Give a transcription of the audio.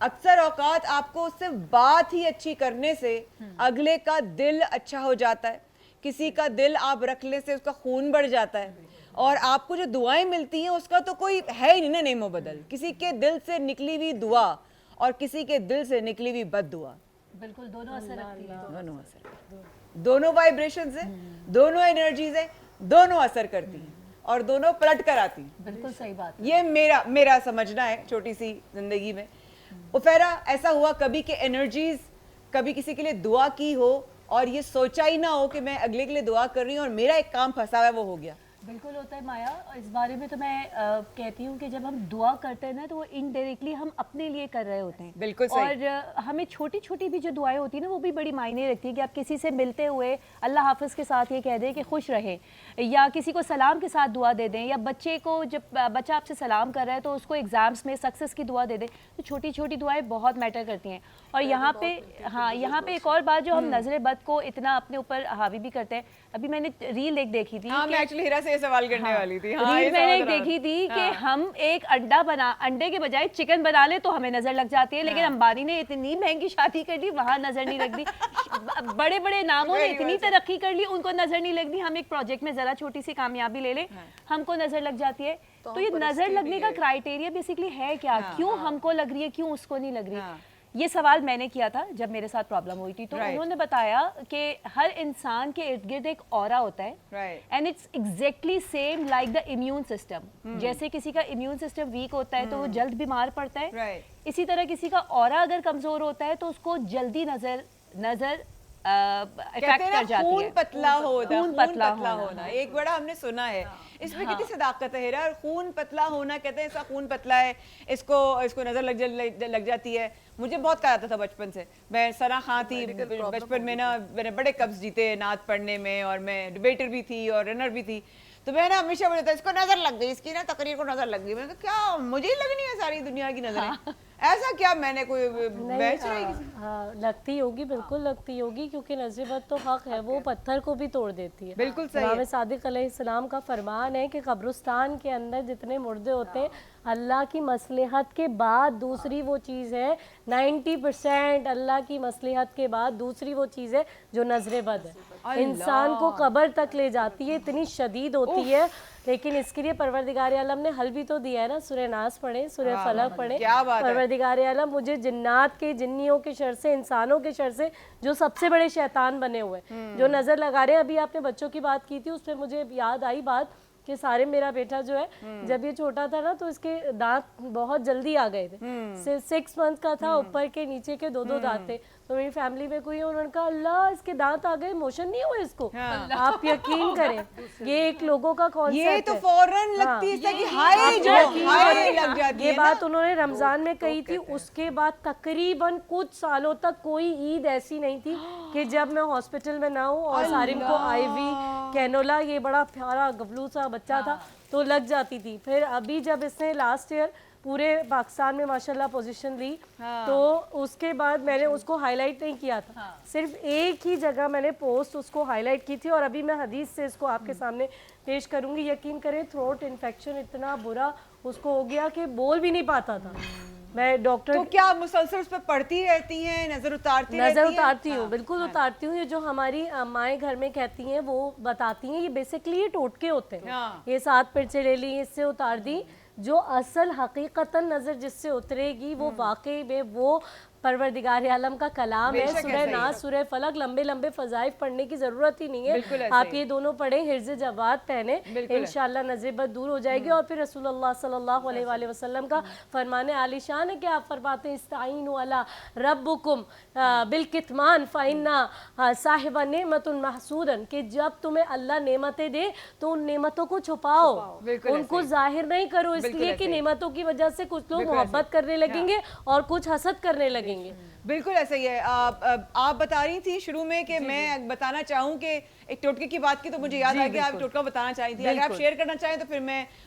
اکثر اوقات آپ کو صرف بات ہی اچھی کرنے سے اگلے کا دل اچھا ہو جاتا ہے. کسی کا دل آپ رکھنے سے اس کا خون بڑھ جاتا ہے, اور آپ کو جو دعائیں ملتی ہیں اس کا تو کوئی ہے ہی نہیں نا نیم و بدل. کسی کے دل سے نکلی ہوئی دعا اور کسی کے دل سے نکلی ہوئی بد دعا, بالکل دونوں اثر رکھتی ہیں, دونوں وائبریشنز ہیں, دونوں انرجیز ہیں, دونوں اثر کرتی ہیں اور دونوں پلٹ کر آتی ہیں. بالکل صحیح بات. یہ میرا سمجھنا ہے چھوٹی سی زندگی میں. عفیرہ, ایسا ہوا کبھی کہ انرجیز کبھی کسی کے لیے دعا کی ہو اور یہ سوچا ہی نہ ہو کہ میں اگلے کے لیے دعا کر رہی ہوں اور میرا ایک کام پھنسا ہوا ہے وہ ہو گیا؟ بالکل ہوتا ہے مایا. اس بارے میں تو میں کہتی ہوں کہ جب ہم دعا کرتے ہیں نا تو وہ انڈائریکٹلی ہم اپنے لیے کر رہے ہوتے ہیں. بالکل صحیح. اور ہمیں چھوٹی چھوٹی بھی جو دعائیں ہوتی ہیں نا وہ بھی بڑی معنی رکھتی ہیں کہ آپ کسی سے ملتے ہوئے اللہ حافظ کے ساتھ یہ کہہ دیں کہ خوش رہیں, یا کسی کو سلام کے ساتھ دعا دے دیں, یا بچے کو جب بچہ آپ سے سلام کر رہا ہے تو اس کو ایگزامس میں سکسیس کی دعا دے دیں. تو چھوٹی چھوٹی دعائیں بہت میٹر کرتی ہیں. اور یہاں پہ یہاں پہ ایک اور بات جو ہم نظر بد کو اتنا اپنے اوپر حاوی بھی کرتے ہیں. ابھی میں نے ریل ایک دیکھی تھی, میں ایکچولی ہیرا سے یہ سوال کرنے والی تھی. ریل میں نے ایک دیکھی تھی کہ ہم ایک انڈے کے بجائے چکن بنا لیں تو ہمیں نظر لگ جاتی ہے, لیکن امبانی نے اتنی مہنگی شادی کر لی وہاں نظر نہیں لگ دی. بڑے بڑے ناموں نے اتنی ترقی کر لی ان کو نظر نہیں لگ دی. ہم ایک پروجیکٹ میں ذرا چھوٹی سی کامیابی لے لیں ہم کو نظر لگ جاتی ہے. تو یہ نظر لگنے کا کرائٹیریا بیسیکلی ہے کیا, کیوں ہم کو لگ رہی ہے کیوں اس کو نہیں لگ رہی؟ یہ سوال میں نے کیا تھا جب میرے ساتھ پرابلم ہوئی تھی. تو انہوں نے بتایا کہ ہر انسان کے ارد گرد ایک اورا ہوتا ہے, and it's exactly same like the immune system. جیسے کسی کا امیون سسٹم ویک ہوتا ہے تو وہ جلد بیمار پڑتا ہے, اسی طرح کسی کا اورا اگر کمزور ہوتا ہے تو اس کو جلدی نظر افیکٹ کر جاتی ہے. خون پتلا ہونا ایک بڑا ہم نے سنا ہے. اس میں کتنی صداقت ہے ہیرا. خون پتلا ہونا کہتے ہیں اس کا خون پتلا ہے, اس کو نظر لگ جاتی ہے. مجھے بہت کہا جاتا تھا بچپن سے. میں ثنا خان تھی بچپن میں نا, میں نے بڑے قبض جیتے نعت پڑھنے میں, اور میں ڈبیٹر بھی تھی اور رنر بھی تھی. تو میں نے ہمیشہ بولتا تھا اس کو نظر لگ گئی, اس کی نا تقریر کو نظر لگ گئی. میں نے کہا کیا مجھے ہی لگنی ہے ساری دنیا کی نظریں؟ ایسا کیا میں نے کوئی بیچ رہی کسی؟ لگتی ہوگی, بالکل لگتی ہوگی, کیونکہ نظر بد تو حق ہے, وہ پتھر کو بھی توڑ دیتی ہے. بالکل صحیح. امام صادق علیہ السلام کا فرمان ہے کہ قبرستان کے اندر جتنے مردے ہوتے ہیں اللہ کی مصلحت کے بعد دوسری وہ چیز ہے, 90% اللہ کی مصلحت کے بعد دوسری وہ چیز ہے جو نظر بد ہے. انسان کو قبر تک لے جاتی ہے, اتنی شدید ہوتی ہے. لیکن اس کے لیے پروردگار عالم نے حل بھی تو دیا ہے نا. سورہ ناس پڑھیں, سورہ فلق پڑھیں. پروردگار عالم مجھے جنات کے, جنیوں کے شر سے, انسانوں کے شر سے, جو سب سے بڑے شیطان بنے ہوئے جو نظر لگا رہے ہیں. ابھی آپ نے بچوں کی بات کی تھی, اس پہ مجھے یاد آئی بات کہ سارے میرا بیٹا جو ہے جب یہ چھوٹا تھا نا تو اس کے دانت بہت جلدی آ گئے تھے. 6 منتھ کا تھا, اوپر کے نیچے کے 2 دانت تھے. تو میری فیملی میں کوئی, انہوں نے کہا اللہ اس کے دانت آ گئے, موشن نہیں ہوئے اس کو. آپ یقین کریں یہ ایک لوگوں کا کانسیپٹ ہے, یہ تو فوراً لگتی ہے کہ ہائے لگ جاتی ہے. یہ بات انہوں نے رمضان میں کہی تھی. اس کے بعد تقریباً کچھ سالوں تک کوئی عید ایسی نہیں تھی کہ جب میں ہاسپٹل میں نہ ہوں. اور سارم کو آئی وی کینولا, یہ بڑا پیارا گبلو سا بچہ تھا, تو لگ جاتی تھی. پھر ابھی جب اس نے لاسٹ ایئر پورے پاکستان میں ماشاءاللہ پوزیشن لی, تو اس کے بعد میں نے اس کو ہائی لائٹ نہیں کیا تھا, صرف ایک ہی جگہ میں نے پوسٹ اس کو ہائی لائٹ کی تھی. اور ابھی میں حدیث سے اس کو آپ کے سامنے پیش کروں گی. یقین کریں تھروٹ انفیکشن اتنا برا اس کو ہو گیا کہ بول بھی نہیں پاتا تھا. میں ڈاکٹر, تو کیا مسلسل اس پہ پڑھتی رہتی ہیں, نظر اتارتی ہوں؟ بالکل اتارتی ہوں. یہ جو ہماری مائیں گھر میں کہتی ہیں وہ بتاتی ہیں, یہ بیسکلی یہ ٹوٹکے ہوتے ہیں. یہ 7 پرچے لے لی, اس سے اتار دی. جو اصل حقیقتاً نظر جس سے اترے گی وہ واقعی میں وہ پروردگار عالم کا کلام ہے. سورہ ناس, سورہ فلق, لمبے لمبے فضائف پڑھنے کی ضرورت ہی نہیں ہے. آپ یہ دونوں پڑھیں, حرز جواد پہنیں, انشاءاللہ نظر بد دور ہو جائے گی. اور پھر رسول اللہ صلی اللہ علیہ وآلہ وسلم کا فرمان عالی شان ہے کہ آپ فرماتے ہیں استعینوا علی ربکم بالکتمان فإن صاحب نعمت محسودا, کہ جب تمہیں اللہ نعمتیں دے تو ان نعمتوں کو چھپاؤ, ان کو ظاہر نہیں کرو, اس لیے کہ نعمتوں کی وجہ سے کچھ لوگ محبت کرنے لگیں گے اور کچھ حسد کرنے لگیں گے. بالکل ایسا ہی ہے. آپ بتا رہی تھی شروع میں کہ میں بتانا چاہوں کہ ایک ٹوٹکے کی بات کی, تو مجھے یاد آیا کہ آپ ٹوٹکا بتانا چاہی تھی. اگر آپ شیئر کرنا چاہیں تو پھر میں